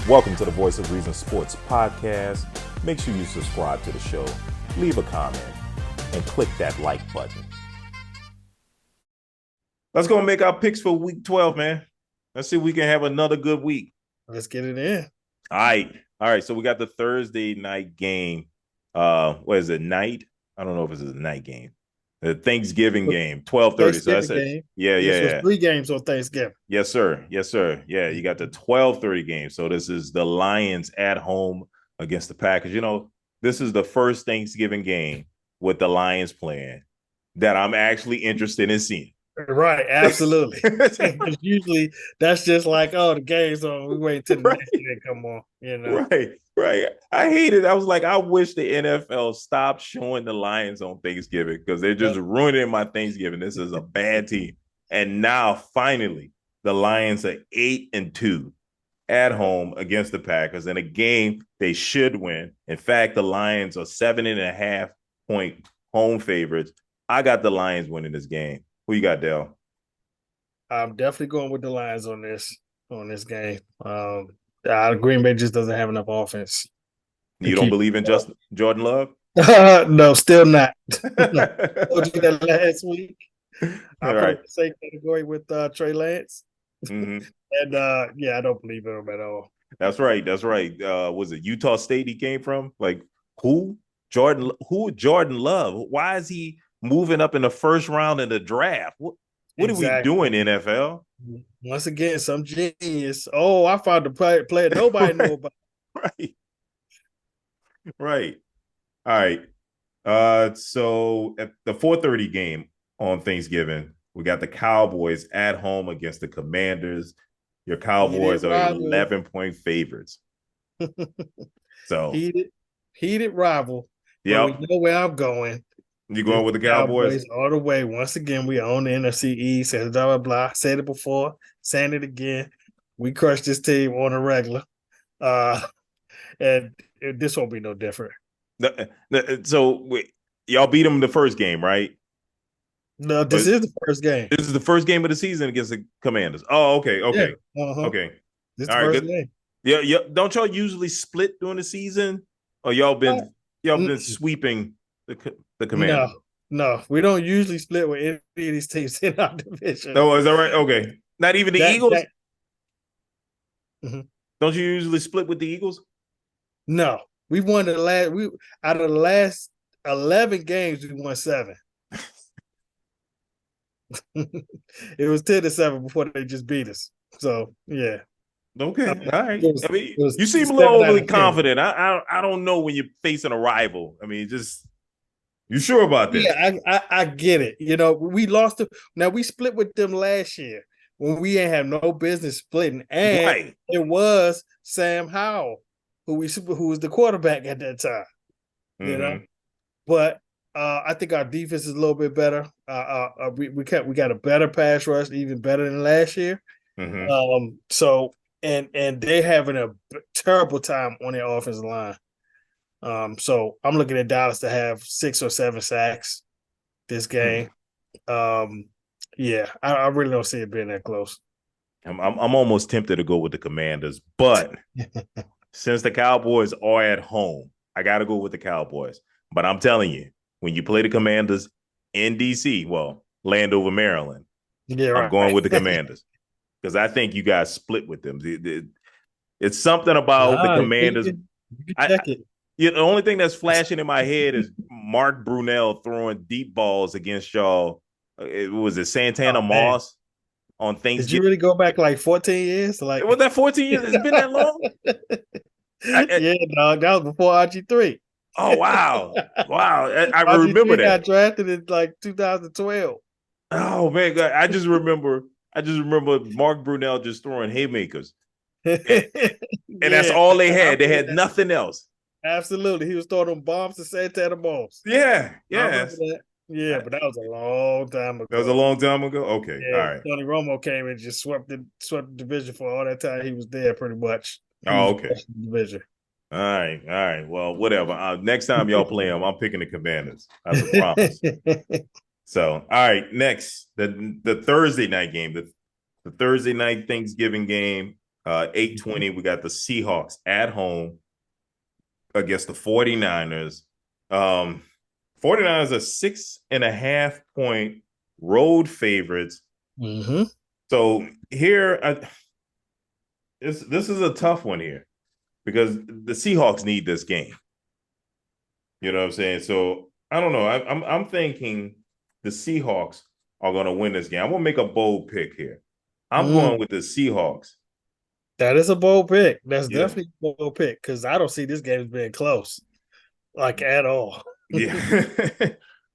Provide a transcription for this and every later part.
Welcome to the Voice of Reason Sports Podcast. Make sure you subscribe to the show, leave a comment, and click that like button. Let's go and make our picks for week 12, man. Let's see if we can have another good week. Let's get it in. All right. So we got the Thursday night game. What is it, night? I don't know if it's a night game. The Thanksgiving game, 12:30. So that's it. Game. Yeah. 3 games on Thanksgiving. Yes, sir. Yeah, you got the 12:30 game. So this is the Lions at home against the Packers. You know, this is the first Thanksgiving game with the Lions playing that I'm actually interested in seeing. Right, absolutely. Usually that's just like, oh, the game's on. We wait till the next game come on. You know, right. I hate it. I was like, I wish the NFL stopped showing the Lions on Thanksgiving because they're just ruining my Thanksgiving. This is a bad team. And now, finally, the Lions are 8-2 at home against the Packers in a game they should win. In fact, the Lions are 7.5-point home favorites. I got the Lions winning this game. Who you got, Dale? I'm definitely going with the Lions on this game. Green Bay just doesn't have enough offense. You don't believe in just Jordan Love? No, still not. I told you that last week. I put the same category with Trey Lance. Mm-hmm. And I don't believe in him at all. That's right. Was it Utah State he came from? Like who? Jordan Love? Why is he moving up in the first round in the draft? What exactly. Are we doing, NFL? Once again, some genius. Oh, I found the player nobody knew about. Right. All right. So at the 4:30 game on Thanksgiving, we got the Cowboys at home against the Commanders. Your Cowboys are 11-point favorites. So heated rival. Yeah, we know where I'm going. You going with the Cowboys all the way? Once again, we own the NFC East. And blah blah blah. Said it before, saying it again. We crushed this team on a regular, and this won't be no different. So y'all beat them the first game, right? No, this is the first game. This is the first game of the season against the Commanders. Oh, okay. Yeah. Okay. This is the first game. Yeah. Don't y'all usually split during the season, or y'all been sweeping the Commanders? No, we don't usually split with any of these teams in our division. Oh, is that right? Okay, not even the Eagles. Don't you usually split with the Eagles? No, we won out of the last 11 games, we won 7. It was 10-7 before they just beat us. So yeah. Okay, all right. You seem a little overly confident. I don't know when you're facing a rival. Just you sure about this? Yeah, I get it. You know, we lost them. Now we split with them last year when we ain't have no business splitting, and it was Sam Howell who was the quarterback at that time. You know, but I think our defense is a little bit better. We got a better pass rush, even better than last year. So and they're having a terrible time on their offensive line. So I'm looking at Dallas to have 6 or 7 sacks this game. I really don't see it being that close. I'm almost tempted to go with the Commanders, but since the Cowboys are at home, I got to go with the Cowboys. But I'm telling you, when you play the Commanders in DC, Landover, Maryland, I'm going with the Commanders because I think you guys split with them. It's something about the Commanders. You can check it. The only thing that's flashing in my head is Mark Brunell throwing deep balls against y'all. It was Santana Moss on Thanksgiving. Did you really go back like 14 years? Was that 14 years? It's been that long? Dog. That was before RG3. Oh, wow. I remember that. Got drafted in like 2012. Oh, man. I just remember Mark Brunell just throwing haymakers. And that's all they had. They had nothing else. Absolutely. He was throwing them bombs to Santana Moss. Yeah. Yeah, but that was a long time ago. That was a long time ago? Okay. Yeah, all right. Tony Romo came and just swept the division for all that time he was there pretty much. Okay. Division. All right. Well, whatever. Next time y'all play them, I'm picking the Commanders. That's a promise. So, all right. Next, the Thursday night game, the Thursday night Thanksgiving game. 8:20, we got the Seahawks at home against the 49ers. 49ers are 6.5-point road favorites. Mm-hmm. So here, this is a tough one here because the Seahawks need this game. You know what I'm saying? So I don't know. I'm thinking the Seahawks are going to win this game. I'm going to make a bold pick here. I'm going with the Seahawks. That is a bold pick. That's Yeah. definitely a bold pick because I don't see this game as being close, like at all. Yeah.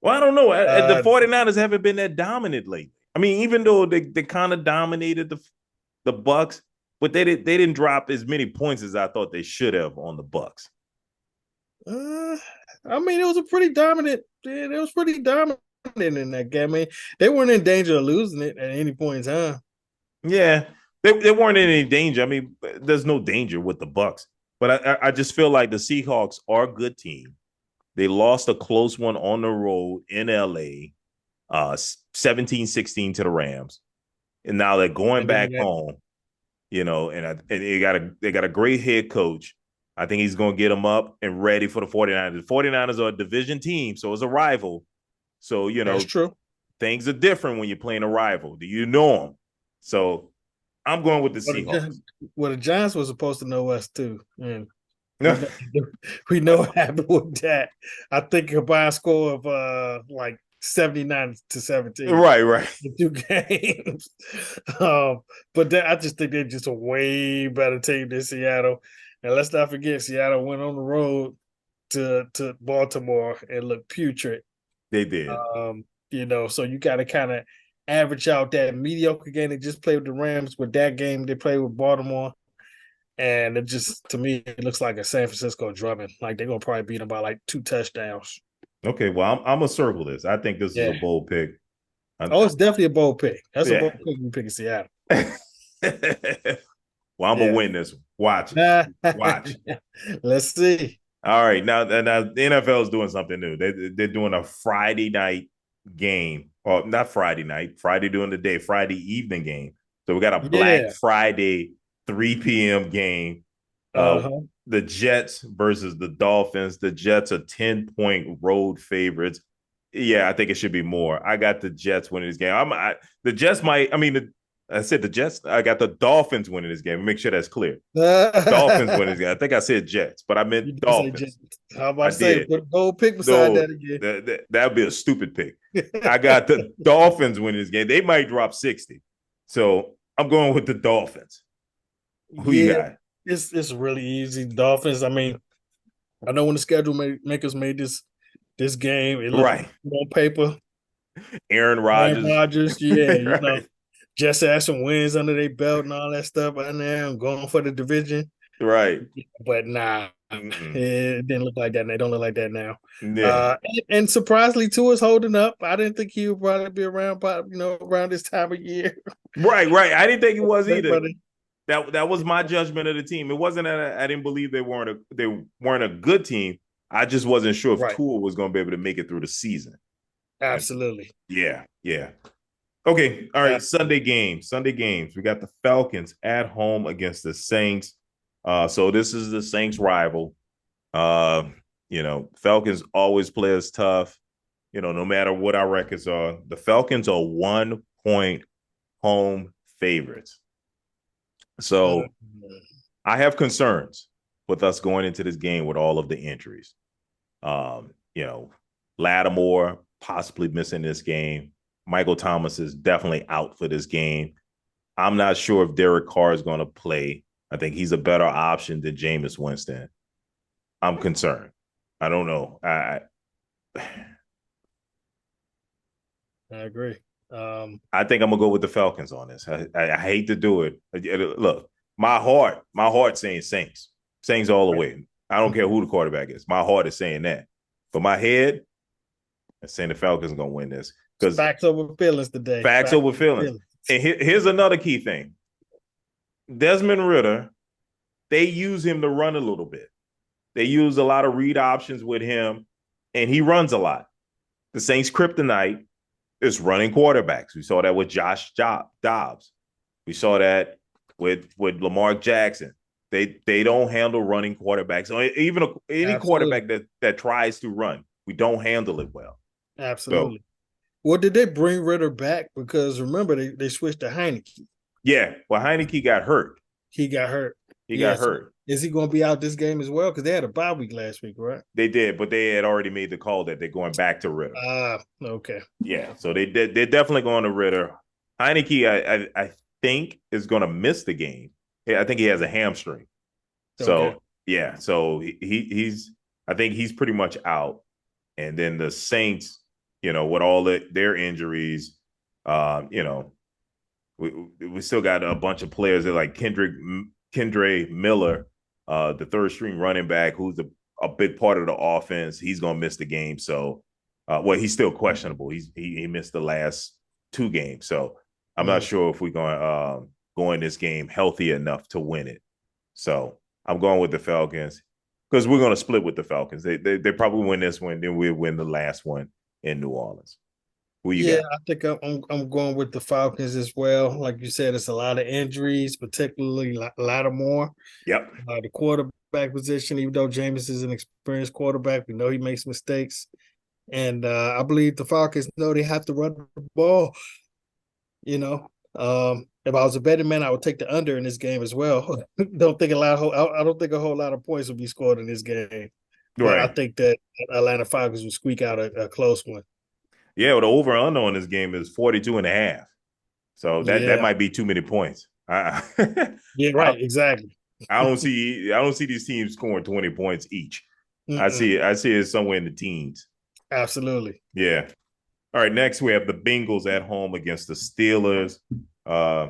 Well, I don't know. The 49ers haven't been that dominant lately. I mean, even though they kind of dominated the Bucks, but they didn't drop as many points as I thought they should have on the Bucks. I mean, it was a pretty dominant. It was pretty dominant in that game. I mean, they weren't in danger of losing it at any point in time. Yeah, they weren't in any danger. I mean, there's no danger with the Bucks, but I just feel like the Seahawks are a good team. They lost a close one on the road in LA, 17-16 to the Rams. And now they're going back home, and they got a great head coach. I think he's going to get them up and ready for the 49ers. The 49ers are a division team, so it's a rival. So, that's true. Things are different when you're playing a rival. Do you know them? So I'm going with the Seahawks. The Giants were supposed to know us too. And we know what happened with that. I think a combined score of like 79-17. Right. The two games. But I just think they're just a way better team than Seattle. And let's not forget, Seattle went on the road to Baltimore and looked putrid. They did. So you got to kind of average out that mediocre game they just played with the Rams with that game they played with Baltimore. And it just, to me, it looks like a San Francisco drumming. Like they're going to probably beat them by like 2 touchdowns. Okay, well, I'm going to circle this. I think this is a bold pick. It's definitely a bold pick. That's a bold pick you pick in Seattle. Well, I'm going to win this one. Watch it. Watch. Let's see. All right. Now the NFL is doing something new. They're doing a Friday night game. Or not Friday night. Friday during the day. Friday evening game. So we got a Black Friday 3 p.m. game. The Jets versus the Dolphins. The Jets are 10-point road favorites. Yeah, I think it should be more. I got the Jets winning this game. The Jets might. I mean, I said the Jets. I got the Dolphins winning this game. Make sure that's clear. Dolphins winning this game. I think I said Jets, but I meant Dolphins. How about put a gold pick beside that again? That would be a stupid pick. I got the Dolphins winning this game. They might drop 60. So I'm going with the Dolphins. Who you got? It's really easy. Dolphins. I mean, I know when the schedule makers made this game, it looked right on paper. Aaron Rodgers. Yeah, right. Just had some wins under their belt and all that stuff. And now I'm going for the division. Right. But nah, it didn't look like that. And they don't look like that now. Yeah. And surprisingly, Tua's holding up. I didn't think he would probably be around, around this time of year. Right. I didn't think he was either. That was my judgment of the team. It wasn't that I didn't believe they weren't a good team. I just wasn't sure if Tua was going to be able to make it through the season. Absolutely. Yeah. Okay. All right. Sunday games. We got the Falcons at home against the Saints. So this is the Saints rival. Falcons always play us tough. No matter what our records are, the Falcons are 1-point home favorites. So I have concerns with us going into this game with all of the injuries. Lattimore possibly missing this game. Michael Thomas is definitely out for this game. I'm not sure if Derek Carr is going to play. I think he's a better option than Jameis Winston. I'm concerned. I don't know. I agree. I think I'm gonna go with the Falcons on this. I hate to do it. Look, my heart saying Saints all the way. I don't care who the quarterback is. My heart is saying that, but my head is saying the Falcons are gonna win this because facts over feelings today. Facts over feelings. And here's another key thing: Desmond Ridder, they use him to run a little bit. They use a lot of read options with him, and he runs a lot. The Saints' kryptonite is running quarterbacks. We saw that with Josh Dobbs. We saw that with Lamar Jackson. They don't handle running quarterbacks. So even any Absolutely. quarterback that tries to run, we don't handle it well. So Absolutely. Well, did they bring Ritter back? Because remember, they switched to Heineke. yeah, well, Heineke got hurt. He got hurt. He got Yes. hurt. Is he going to be out this game as well? Because they had a bye week last week, right? They did, but they had already made the call that they're going back to Ritter. Okay. Yeah, so they're definitely going to Ritter. Heineke, I think is going to miss the game. Yeah, I think he has a hamstring. Okay. So yeah, so he's I think he's pretty much out. And then the Saints, with all their injuries, you know, we still got a bunch of players that like Kendre Miller, the third string running back, who's a big part of the offense. He's gonna miss the game. So, well, he's still questionable. He missed the last two games. So I'm not sure if we're going go in this game healthy enough to win it. So I'm going with the Falcons because we're going to split with the Falcons. They probably win this one, then we'll win the last one in New Orleans. Who you Yeah, got? I think I'm going with the Falcons as well. Like you said, it's a lot of injuries, particularly Lattimore, Yep. the quarterback position. Even though Jameis is an experienced quarterback, we know he makes mistakes, and I believe the Falcons know they have to run the ball. You know, if I was a betting man, I would take the under in this game as well. don't think a lot. I don't think a whole lot of points will be scored in this game, but I Right. think that Atlanta Falcons will squeak out a close one. Yeah, well, the over under on this game is 42 and a half. So that Yeah, might be too many points. I, yeah, I right, exactly. I don't see these teams scoring 20 points each. I see it somewhere in the teens. Absolutely. Yeah. All right, next we have the Bengals at home against the Steelers. Uh,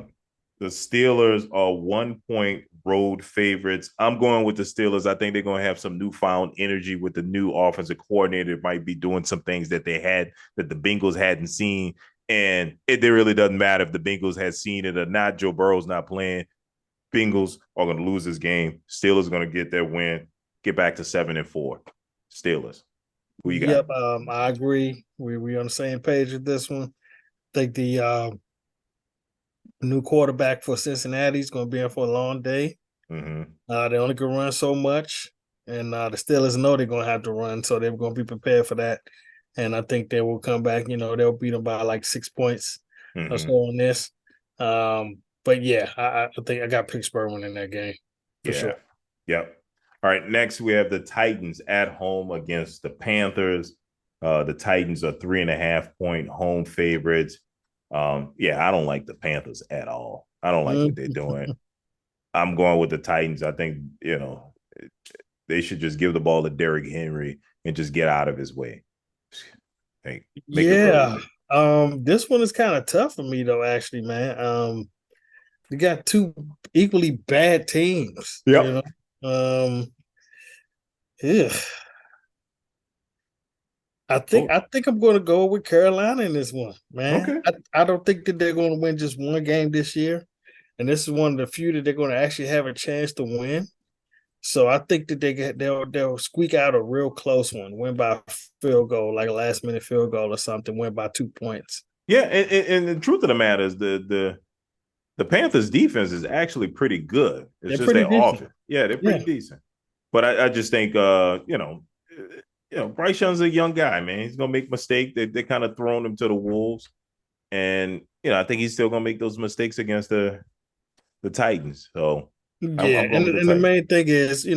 the Steelers are 1 point road favorites. I'm going with the Steelers. I think they're going to have some newfound energy with the new offensive coordinator. Might be doing some things that the Bengals hadn't seen. And it really doesn't matter if the Bengals had seen it or not. Joe Burrow's not playing. Bengals are going to lose this game. Steelers are going to get their win, get back to 7-4. Steelers. Who you got? Yep, I agree. We on the same page with this one. I think the new quarterback for Cincinnati is going to be in for a long day. Mm-hmm. They only can run so much, and the Steelers know they're going to have to run, so they're going to be prepared for that. And I think they will come back. They'll beat them by like 6 points or so Mm-hmm. on this. But yeah, I think I got Pittsburgh winning that game for Yeah. sure. Yep. All right. Next, we have the Titans at home against the Panthers. The Titans are 3.5 point home favorites. Yeah, I don't like the Panthers at all. I don't like what they're Mhm. doing. I'm going with the Titans. I think, they should just give the ball to Derrick Henry and just get out of his way. Make it real Yeah. easy. This one is kind of tough for me though, actually, man. You got two equally bad teams, Yep. Yeah. Oh, I think I'm going to go with Carolina in this one, man. okay. I don't think that they're going to win just one game this year, and this is one of the few that they're going to actually have a chance to win. So I think that they'll squeak out a real close one, win by a field goal, like a last minute field goal or something, win by 2 points. Yeah, and the truth of the matter is the Panthers defense is actually pretty good. It's They're just pretty their decent. offense. Yeah, they're Yeah. pretty decent. But I just think Bryce Young's a young guy, man. He's gonna make mistakes. They kind of thrown him to the wolves. And I think he's still gonna make those mistakes against the Titans. So Yeah, I'm going with the and the Titans. main thing is,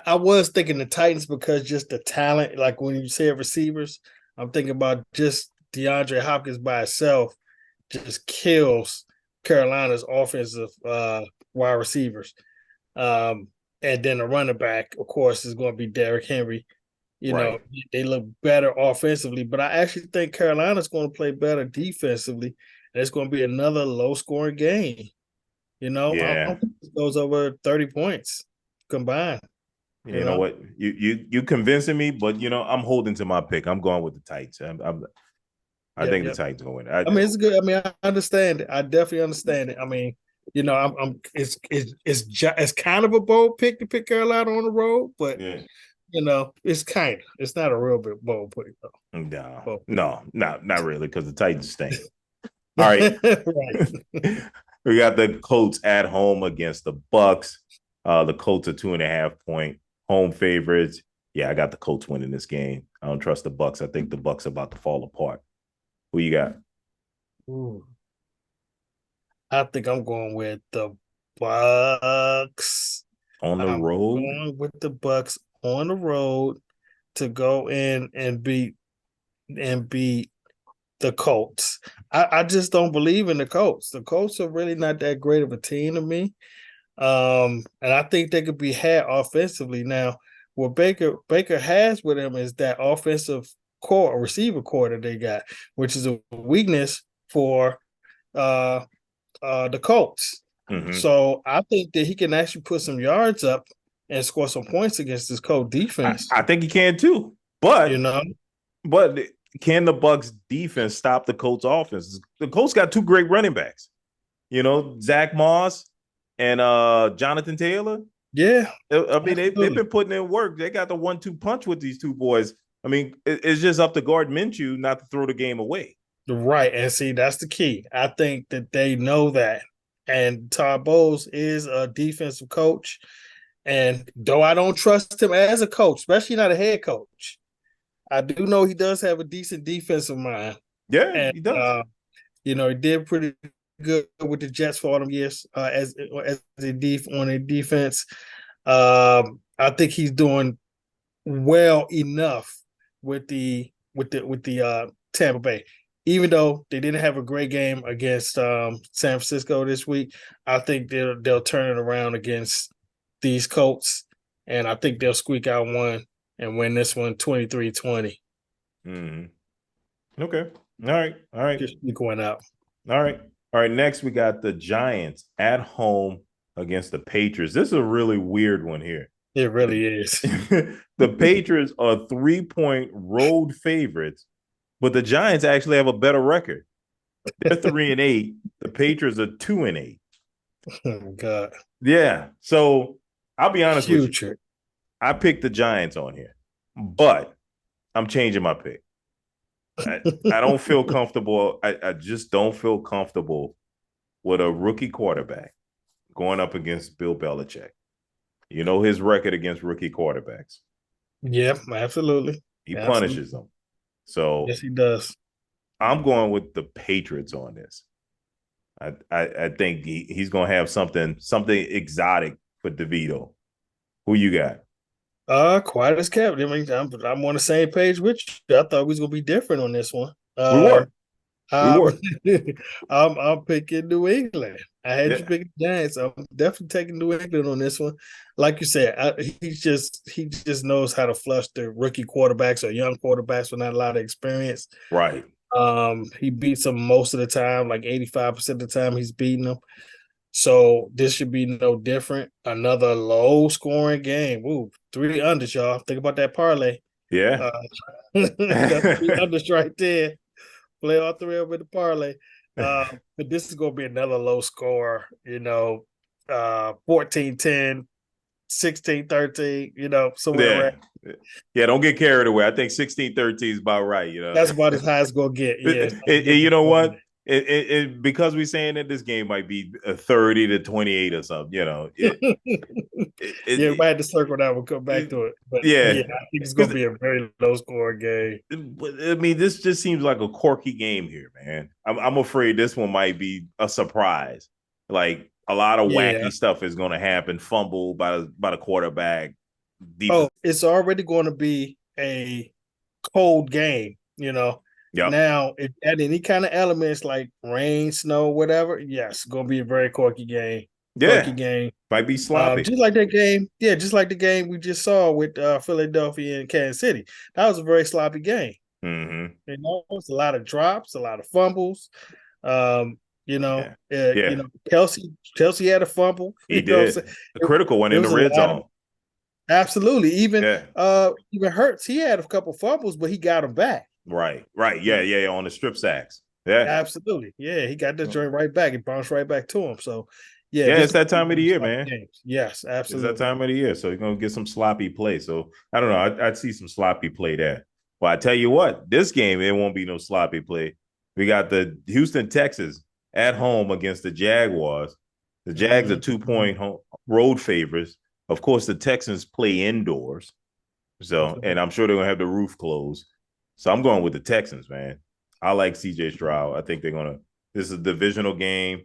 I was thinking the Titans because just the talent, like when you say receivers, I'm thinking about just DeAndre Hopkins by itself just kills Carolina's offensive wide receivers. Um, and then the running back, of course, is going to be Derrick Henry. Right. They look better offensively, but I actually think Carolina's going to play better defensively. And it's going to be another low scoring game. I Yeah. don't think it goes over 30 points combined. You You know know, what? You convincing me, but I'm holding to my pick. I'm going with the Titans. I yep, think the yep. Titans gonna win. I mean, it's good. I mean, I understand it. I definitely understand it. I mean, it's kind of a bold pick to pick Carolina on the road, but Yeah. it's not a real bit bold pick though. No, Bold no, not really, because the Titans stink. All right. pick. Right. We got the Colts at home against the Bucks. The Colts are 2.5 point home favorites. Yeah, I got the Colts winning this game. I don't trust the Bucks. I think the Bucks are about to fall apart. Who you got? Ooh, I think I'm going with the Bucks. On the I'm road? going with the Bucks on the road to go in and beat the Colts. I just don't believe in the Colts. The Colts are really not that great of a team to me. And I think they could be had offensively. Now, what Baker has with him is that offensive core, receiver core that they got, which is a weakness for uh the Colts. Mm-hmm. So I think that he can actually put some yards up and score some points against this Colt defense. I think he can too. You But know, but can the Bucks defense stop the Colts offense? The Colts got two great running backs. Zach Moss and Jonathan Taylor. yeah, I mean, they've absolutely. been putting in work. They got the 1-2 punch with these two boys. I mean, it's just up to guard Minshew not to throw the game away. Right. And see, that's the key. I think that they know that. And Todd Bowles is a defensive coach. And though I don't trust him as a coach, especially not a head coach, I do know he does have a decent defensive mind. Yeah, And he does. he did pretty good with the Jets for all them years as on a defense. I think he's doing well enough with the Tampa Bay. Even though they didn't have a great game against San Francisco this week, I think they'll turn it around against these Colts, and I think they'll squeak out one and win this one 23-20. Mm-hmm. Okay. All right. All right. Just going out. All right. All right. Next, we got the Giants at home against the Patriots. This is a really weird one here. It really is. The Patriots are 3 point road favorites, but the Giants actually have a better record. They're 3-8. The Patriots are 2-8. Oh God. Yeah. So I'll be honest with you. Huge. I picked the Giants on here, but I'm changing my pick. I don't feel comfortable. I just don't feel comfortable with a rookie quarterback going up against Bill Belichick. You know his record against rookie quarterbacks. Yeah, absolutely. He Absolutely. punishes them. So Yes, he does. I'm going with the Patriots on this. I think he's going to have something exotic for DeVito. Who you got? Quiet as kept. I mean, I'm on the same page with you. I thought we was gonna be different on this one. We were. We I'm, were. I'm picking New England. I had you Yeah. picking the Giants. I'm definitely taking New England on this one. Like you said, he just knows how to flush the rookie quarterbacks or young quarterbacks with not a lot of experience. Right. He beats them most of the time, like 85% of the time he's beating them. So this should be no different. Another low scoring game. Ooh, 3 unders, y'all. Think about that parlay. Yeah. Uh, that's 3 unders right there. Play all three of them in the parlay. But this is gonna be another low score, 14-10, 16-13, somewhere Yeah. around. Yeah, don't get carried away. I think 16-13 is about right, That's about as high as it's gonna get. Yeah. You know what? Because we're saying that this game might be a 30-28 or something, Yeah, we might have to circle that. We'll come back to it. But yeah. yeah, I think it's gonna be a very low scoring game. I mean, this just seems like a quirky game here, man. I'm afraid this one might be a surprise. Like a lot of Yeah. wacky stuff is going to happen. Fumble by the quarterback. Oh, Defense. it's already going to be a cold game. Yep. Now, if at any kind of elements like rain, snow, whatever, yes, it's going to be a very quirky game. Quirky Yeah. game. Might be sloppy. Just like that game. Yeah, just like the game we just saw with Philadelphia and Kansas City. That was a very sloppy game. Mm-hmm. It's a lot of drops, a lot of fumbles. Yeah. Yeah. Kelsey had a fumble. He did. A critical one It in the was a red lot of zone. absolutely. Even Yeah. even Hurts, he had a couple fumbles, but he got them back. Right. Yeah. Yeah. On the strip sacks. Yeah. Absolutely. Yeah, he got the joint right back. It bounced right back to him. So yeah, Yeah, this it's that time of the year, man. games. Yes, It's that absolutely. time of the year. So you're gonna get some sloppy play. So I don't know. I'd see some sloppy play there. But I tell you what, this game, it won't be no sloppy play. We got the Houston Texans at home against the Jaguars. The Jags are 2 point home, road favorites. Of course, the Texans play indoors. So, and I'm sure they're going to have the roof closed. So I'm going with the Texans, man. I like CJ Stroud. I think they're going to, this is a divisional game.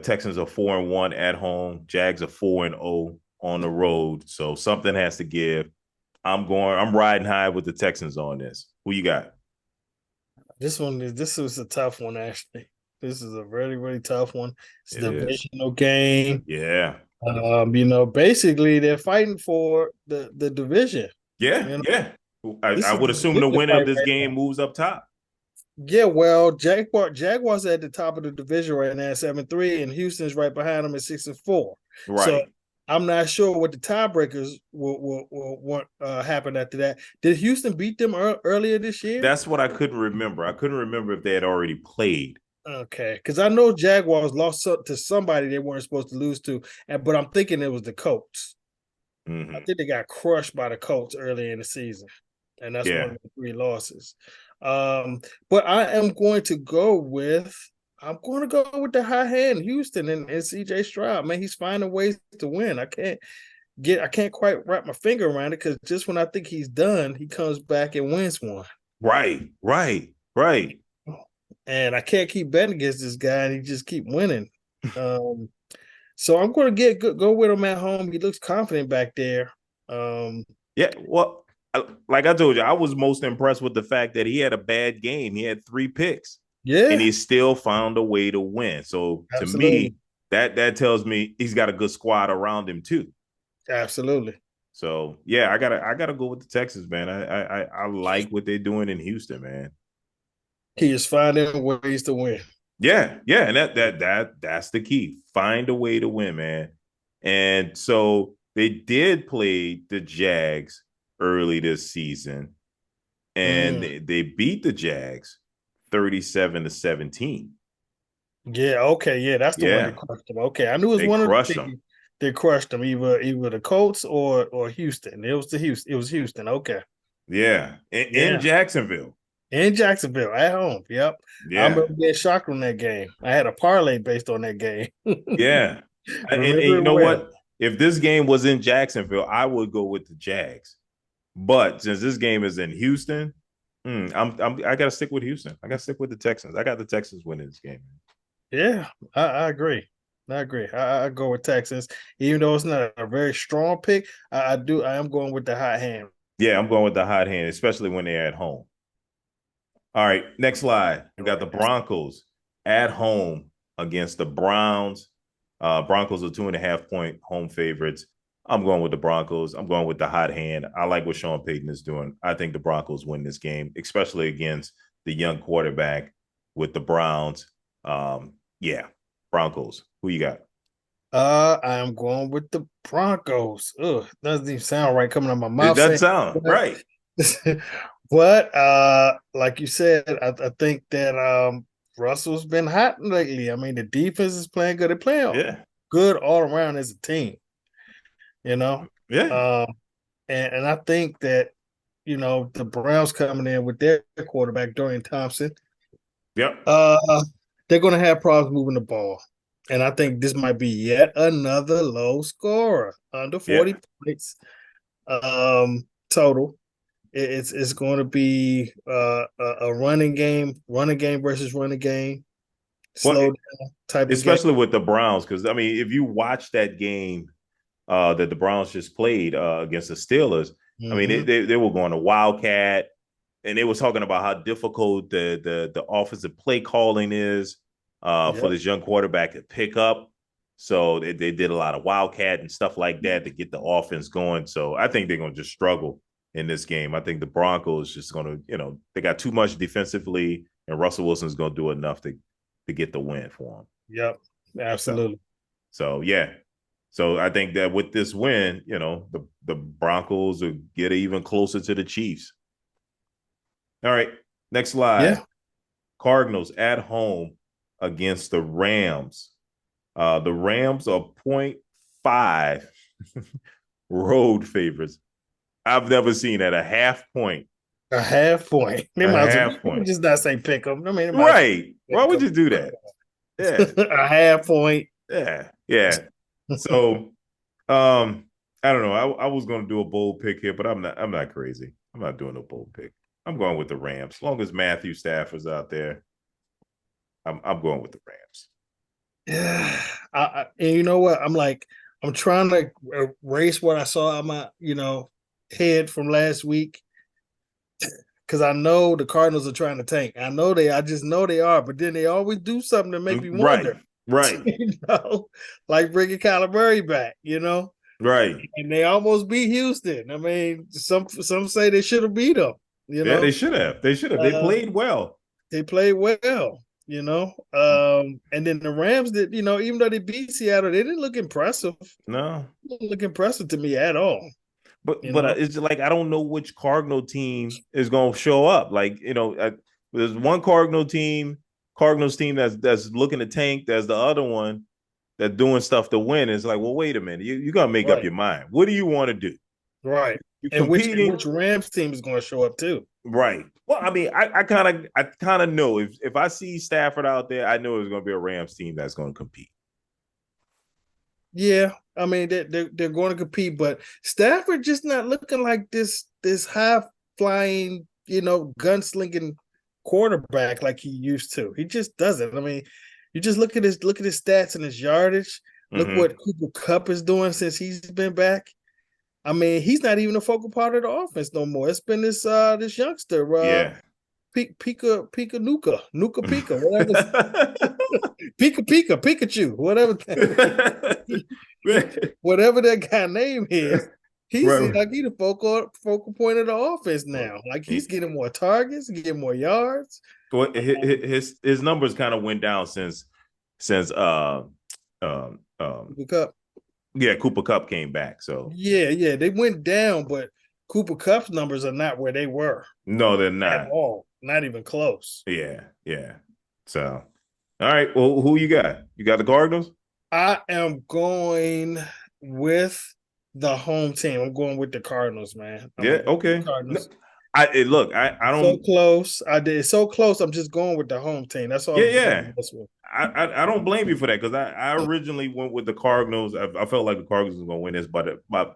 Texans are 4-1 at home. Jags are 4-0 on the road. So something has to give. I'm riding high with the Texans on this. Who you got? This was a tough one, actually. This is a really, really tough one. It's a It is. divisional game. Yeah. Basically they're fighting for the division. Yeah. You know, Yeah. this I is would a assume the division winner of fight this right game now. moves up top. Yeah, well, Jaguars are at the top of the division right now, 7-3, and Houston's right behind them at 6-4. So Right. I'm not sure what the tiebreakers will happen after that. Did Houston beat them earlier this year? That's what I couldn't remember. I couldn't remember if they had already played. Okay, because I know Jaguars lost to somebody they weren't supposed to lose to, but I'm thinking it was the Colts. I Mm-hmm. think they got crushed by the Colts early in the season, and that's one Yeah. of the 3 losses. But I'm going to go with the high hand Houston and CJ Stroud. Man, he's finding ways to win. I can't quite wrap my finger around it because just when I think he's done, he comes back and wins one. Right. Right. Right. And I can't keep betting against this guy, and he just keep winning. Um, so I'm going to go with him at home. He looks confident back there. Yeah. Well, like I told you, I was most impressed with the fact that he had a bad game. He had 3 picks, and Yeah, he still found a way to win. So to absolutely, me, that tells me he's got a good squad around him too. absolutely. So yeah, I gotta go with the Texans, man. I like what they're doing in Houston, man. He is finding ways to win. Yeah, yeah, and that's the key. Find a way to win, man. And so they did play the Jags early this season, and Mm. they beat the Jags 37-17. Yeah, okay, yeah, that's the one that Yeah, crushed him. Okay, I knew it was they one of the crushed them. teams that crushed him, either the Colts or Houston. It was Houston. Okay, Yeah, in yeah, Jacksonville. in Jacksonville at home. Yep, I Yeah, remember being shocked on that game. I had a parlay based on that game. yeah. And Remember you it know well. what? If this game was in Jacksonville, I would go with the Jags. But since this game is in Houston, I gotta stick with Houston. I gotta stick with the Texans. I got the Texans winning this game. Yeah, I agree. I agree. I go with Texans, even though it's not a very strong pick. I am going with the hot hand. Yeah, I'm going with the hot hand, especially when they're at home. All right, next slide. We got Right the now. Broncos at home against the Browns. Broncos are 2.5 point home favorites. I'm going with the Broncos. I'm going with the hot hand. I like what Sean Payton is doing. I think the Broncos win this game, especially against the young quarterback with the Browns. Yeah, Broncos. Who you got? I am going with the Broncos. Ugh, doesn't even sound right coming out my It mouth doesn't saying sound right. that. But like you said, I think that Russell's been hot lately. I mean, the defense is playing good. They're playing Yeah, good all around as a team, you know. yeah, Um, and I think that the Browns coming in with their quarterback Dorian Thompson, yep, uh, they're going to have problems moving the ball, and I think this might be yet another low scorer under yeah. 40 points total. It's going to be a running game versus running game, Well, slow down type of game. especially with the Browns, because I mean, if you watch that game that the Browns just played against the Steelers, I mean, Mm-hmm. they were going to Wildcat, and they were talking about how difficult the offensive play calling is for Yep. this young quarterback to pick up. So they did a lot of Wildcat and stuff like that to get the offense going. So I think they're going to just struggle in this game. I think the Broncos just going to, they got too much defensively, and Russell Wilson's going to do enough to get the win for them. Yep. So Absolutely. so yeah. So I think that with this win, the Broncos will get even closer to the Chiefs. All right, next slide. Yeah. Cardinals at home against the Rams. The Rams are 0.5 road favorites. I've never seen at a half point. A half point. They A might as well half point. just not say pick them. I mean, they might as Right. well Why pick would 'em. you do that? Yeah, a half point. yeah, yeah. So, um, I don't know. I was gonna do a bold pick here, but I'm not crazy. I'm not doing a bold pick. I'm going with the Rams. As long as Matthew Stafford's out there, I'm going with the Rams. Yeah, and you know what? I'm trying to erase what I saw on my, head from last week because I know the Cardinals are trying to tank. I just know they are, but then they always do something to make me Right, wonder, right, like bringing Kyler Murray back, right. and they almost beat Houston. I mean, some say they should have beat them, you Yeah, they know. should have. They should have. They Uh, played well. they played well, and then the Rams did, even though they beat Seattle, they didn't look impressive. No, They didn't look impressive to me at all, but you know. it's like I don't know which Cardinal team is going to show up. Like there's one Cardinals team that's looking to tank. There's the other one that's doing stuff to win. It's like, well, wait a minute. You got to make up Right, your mind. What do you want to do? right. You And competing, which Rams team is going to show up too? right? Well, I mean, I kind of know if I see Stafford out there, I know it's going to be a Rams team that's going to compete. Yeah, I mean they're going to compete, but Stafford just not looking like this high flying, gunslinging quarterback like he used to. He just doesn't. I mean, you just look at his stats and his yardage. Look Mm-hmm. what Cooper Kupp is doing since he's been back. I mean, he's not even a focal part of the offense no more. It's been this youngster, Yeah. Pika Nuka Pika, whatever. Pikachu, whatever whatever that guy name is. He's Right. like he the focal point of the offense now. Like he's getting more targets, getting more yards. Well, his numbers kind of went down since um um Cooper Kupp. yeah, Cooper Cup came back. So Yeah, they went down, but Cooper Cup's numbers are not where they were no, they're at not. all. Not even close. Yeah, yeah. So all right, well, who you got? You got the Cardinals? I am going with the home team. I'm going with the Cardinals, man. I'm Yeah, gonna go with the okay. No, Cardinals. look, I So don't. close. I did so close. I'm just going with the home team. That's all Yeah, I'm doing yeah. with this one. I don't blame you for that because I originally went with the Cardinals. I felt like the Cardinals was going to win this, but my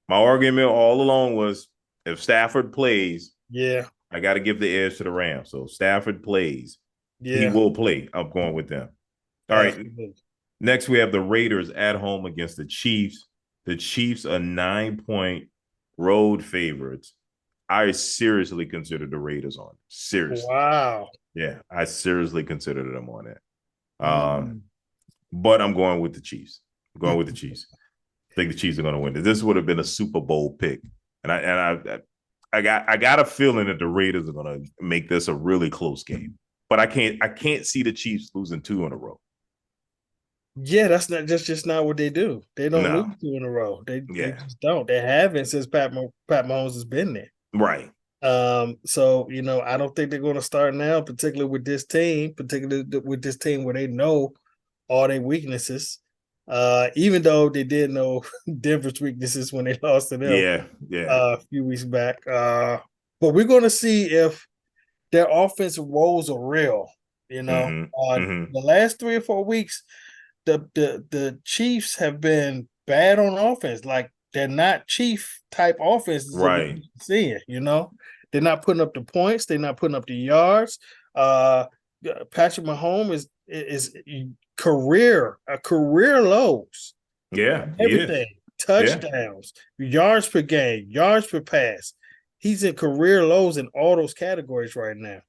argument all along was if Stafford plays, Yeah, I got to give the edge to the Rams. So Stafford plays, he yeah, will play. I'm going with them. All right. absolutely. Next, we have the Raiders at home against the Chiefs. The Chiefs are 9-point road favorites. I seriously consider the Raiders on it. Seriously. Wow. Yeah, I seriously consider them on it. Mm. But I'm going with the Chiefs. I'm going with the Chiefs. I think the Chiefs are going to win this. This would have been a Super Bowl pick, and I got a feeling that the Raiders are going to make this a really close game. But I can't see the Chiefs losing two in a row. Yeah, that's not just not what they do. They don't lose No, two in a row. They yeah, just don't. They haven't since Pat Mahomes has been there. right, So I don't think they're going to start now, particularly with this team, where they know all their weaknesses. Even though they did know Denver's weaknesses when they lost to them yeah, yeah, a few weeks back. But we're going to see if their offensive woes are real. mm-hmm. The last 3 or 4 weeks, the Chiefs have been bad on offense. Like they're not Chief type offenses that we're Right, seeing. They're not putting up the points. They're not putting up the yards. Patrick Mahomes is career lows. yeah, he is, Everything, yeah, touchdowns, yards per game, yards per pass. He's in career lows in all those categories right now.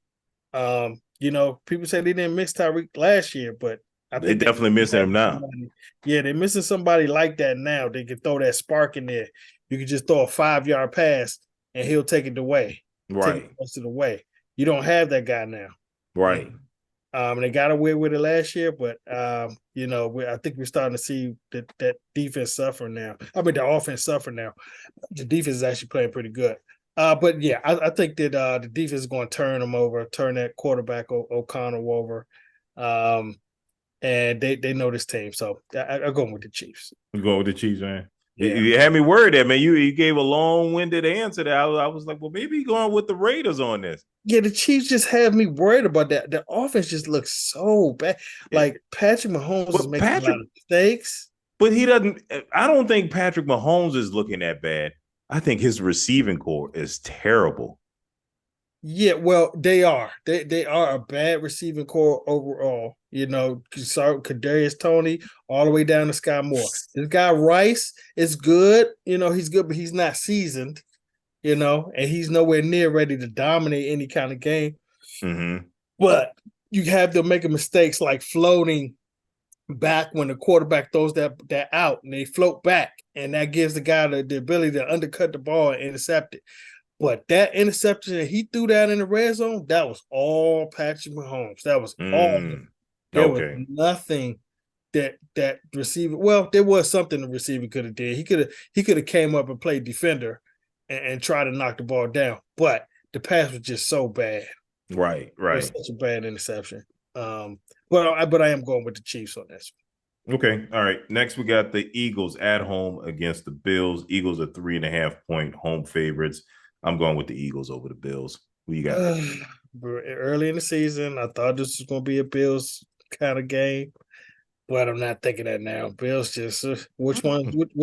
People say they didn't miss Tyreek last year, but I they think they definitely missing him having now. somebody. Yeah, they're missing somebody like that now. They can throw that spark in there. You can just throw a 5 yard pass and he'll take it away, take it Right, the rest of the way. You don't have that guy now. right. They got away with it last year, but I think we're starting to see that defense suffer now. I mean, the offense suffer now. The defense is actually playing pretty good. But yeah, I think that the defense is going to turn that quarterback O'Connell over, and they know this team. So I'm going with the Chiefs. We go with the Chiefs, man. Yeah. You had me worried there, man. You gave a long-winded answer there. I was like, well, maybe you're going with the Raiders on this. Yeah, the Chiefs just have me worried about that. The offense just looks so bad. Yeah. Like Patrick Mahomes is But making a lot Patrick, of mistakes. but he doesn't. I don't think Patrick Mahomes is looking that bad. I think his receiving core is terrible. Yeah, well, they are. They are a bad receiving core overall. You know, Kadarius Toney all the way down to Sky Moore. This guy Rice is good. You know, he's good, but he's not seasoned. You know, and he's nowhere near ready to dominate any kind of game. Mm-hmm. But you have them making mistakes like floating back when the quarterback throws that out and they float back, and that gives the guy the ability to undercut the ball and intercept it. But that interception that he threw that in the red zone, that was all Patrick Mahomes. That was all him. There was Okay. nothing that receiver. Well, there was something the receiver could have did. He could have came up and played defender and tried to knock the ball down. But the pass was just so bad. Right. It was Right. such a bad interception. But I am going with the Chiefs on this. Okay. All right. Next, we got the Eagles at home against the Bills. Eagles are 3.5-point home favorites. I'm going with the Eagles over the Bills. Who you got? Early in the season, I thought this was going to be a Bills kind of game, but I'm not thinking that now. Bills just which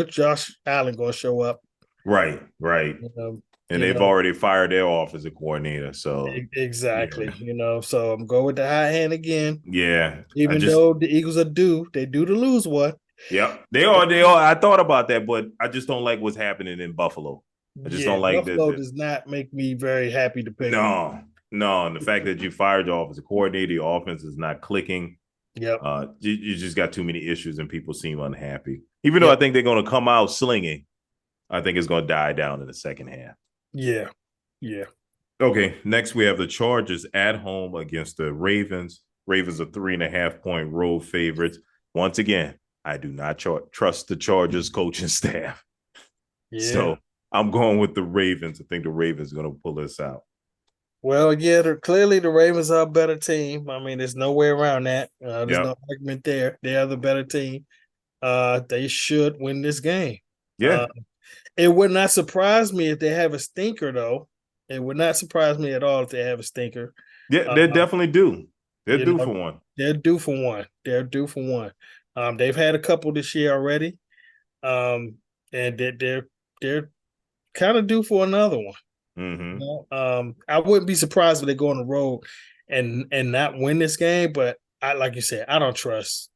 Josh Allen going to show up? Right. Right. You know, And you they've know already fired their offensive coordinator. So, exactly. yeah. You know, so I'm going with the high hand again. Yeah. I Even just, though the Eagles are due, they due to lose one. yep. They are. They are. I thought about that, but I just don't like what's happening in Buffalo. I just Yeah, don't like Buffalo the does not make me very happy to pick them. no, no. And the fact that you fired your offensive coordinator, your offense is not clicking. Yep. You just got too many issues and people seem unhappy. Even though I Yep. think they're going to come out slinging, I think it's going to die down in the second half. Yeah. Yeah. Okay, next we have the Chargers at home against the Ravens. Ravens are 3.5-point road favorites. Once again, I do not trust the Chargers coaching staff. Yeah. So I'm going with the Ravens. I think the Ravens are going to pull this out. Well, yeah, clearly the Ravens are a better team. I mean, there's no way around that. There's no Yep. argument there. They are the better team. They should win this game. Yeah. Uh, it would not surprise me if they have a stinker, though. It would not surprise me at all if they have a stinker. Yeah, Uh, they definitely do. They're you due know, for one. they're due for one. They're due for one. They've had a couple this year already, and they're kind of due for another one. Mm-hmm. I wouldn't be surprised if they go on the road and not win this game, but I like you said, I don't trust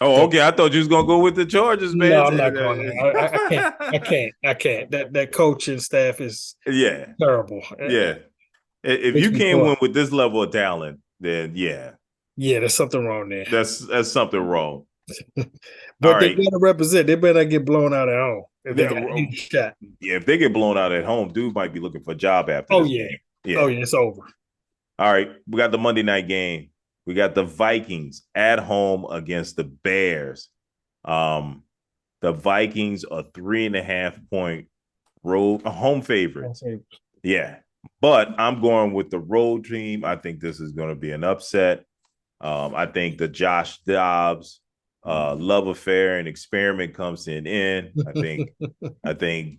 Oh, the. okay. I thought you was gonna go with the Chargers, No, man. I'm not going there. I can't. I can't. I can't. That coaching staff is Yeah, terrible. yeah. If Makes you me can't throw win up. with this level of talent, then yeah, Yeah, there's something wrong there. that's something wrong. All But they right. better represent. They better not get blown out at home if they Yeah, got any shot. if they get blown out at home, dude might be looking for a job after Oh this yeah. game. Oh Yeah. yeah. It's over. All right. We got the Monday night game. We got the Vikings at home against the Bears. Um, the Vikings are 3.5-point road home favorites. Yeah. But I'm going with the road team. I think this is going to be an upset. I think the Josh Dobbs love affair and experiment comes in. I think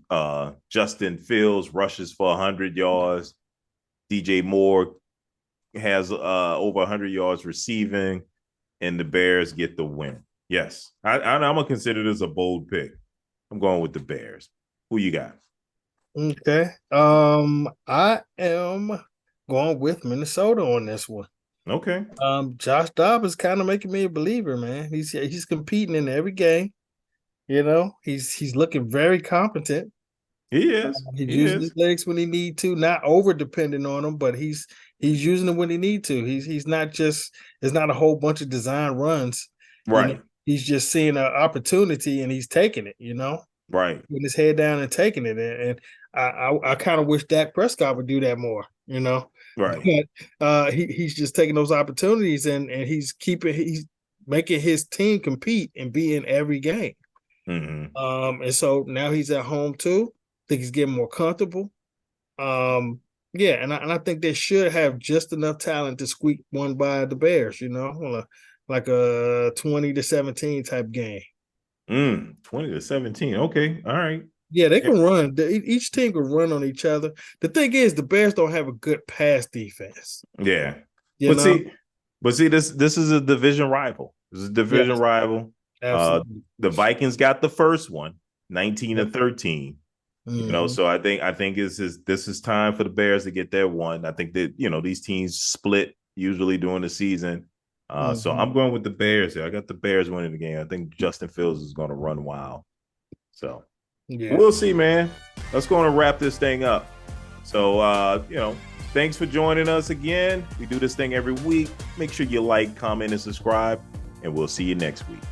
Justin Fields rushes for 100 yards. DJ Moore has over 100 yards receiving, and the Bears get the win. Yes, I'm gonna consider this a bold pick. I'm going with the Bears. Who you got? Okay. I am going with Minnesota on this one. Okay. Josh Dobbs is kind of making me a believer, man. He's competing in every game. You know, he's looking very competent. He is. He's He using his is. legs when he need to, not over dependent on them, but he's using them when he need to. He's not just it's not a whole bunch of design runs. You know, Right. he's just seeing an opportunity and he's taking it. You know, Right. putting his head down and taking it. And I kind of wish Dak Prescott would do that more. You know, Right. but he's just taking those opportunities and he's making his team compete and be in every game. Mm-hmm. And so now he's at home too. I think he's getting more comfortable. Um, yeah, and I think they should have just enough talent to squeak one by the Bears. You know, like a 20-17 type game. 20-17. Okay. All right. Yeah, they Yeah. can run. Each team can run on each other. The thing is, the Bears don't have a good pass defense. Yeah. You But know? see, this is a division rival. This is a division Yes, rival. Uh absolutely. the Vikings got the first one, 19-13. Mm-hmm. So I think this is time for the Bears to get their one. I think that these teams split usually during the season. So Mm-hmm. I'm going with the Bears here. I got the Bears winning the game. I think Justin Fields is going to run wild. So Yeah. we'll see, man. Let's go and wrap this thing up. So thanks for joining us again. We do this thing every week. Make sure you like, comment, and subscribe, and we'll see you next week.